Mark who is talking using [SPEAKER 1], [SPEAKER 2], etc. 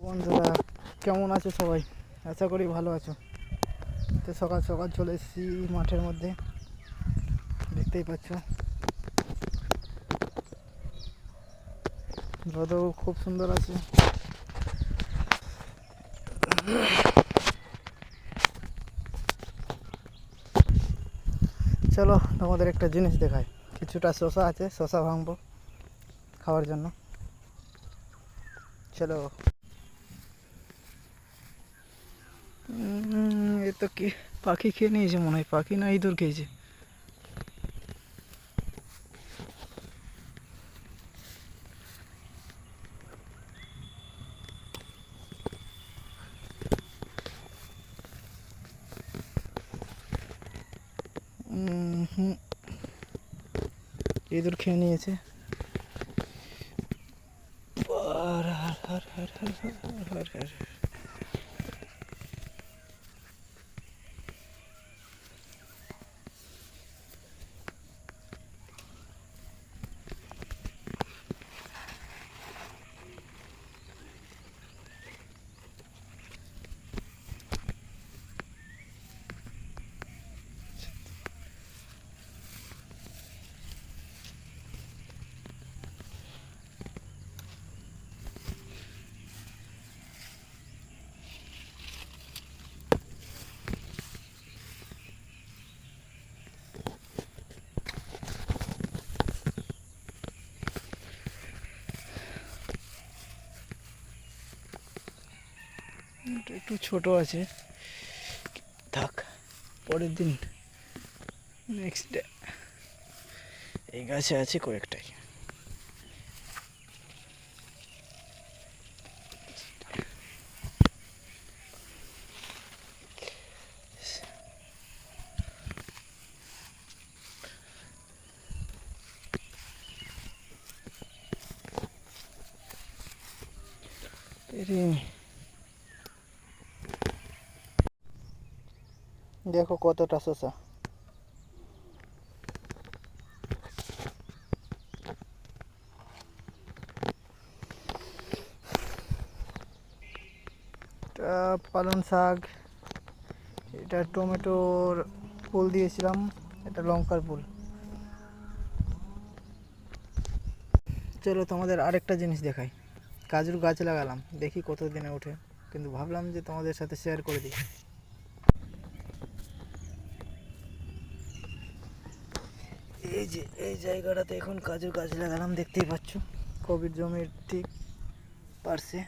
[SPEAKER 1] বন্ধুরা, কেমন আছো সবাই? আশা করি ভালো আছো। তো সকাল সকাল চলে এসেছি মাঠের মধ্যে, দেখতেই পাচ্ছ রোদও খুব সুন্দর আছে। চলো তোমাদের একটা জিনিস দেখাই। কিছুটা শসা আছে, শসা ভাঙবো খাওয়ার জন্য। চলো। এ তো কি পাখি খেয়ে নিয়েছে মনে হয়, পাখি না ইঁদুর খেয়েছে। ইঁদুর খেয়ে নিয়েছে। একটু ছোট আছে, থাক, পরের দিন নেক্সট ডে। এই গাছে আছে কয়েকটাই। দেখো কতটা শসা। এটা পালং শাক, এটা টমেটোর ফুল দিয়েছিলাম, এটা লঙ্কার ফুল। চলো তোমাদের আরেকটা জিনিস দেখাই। কাজুর গাছ লাগালাম, দেখি কত দিনে ওঠে, কিন্তু ভাবলাম যে তোমাদের সাথে শেয়ার করে দিই। এই যে এই জায়গাটাতে এখন কাজুর গাছ লাগালাম, দেখতেই পাচ্ছ, কবির জমির ঠিক পার্শ্বে।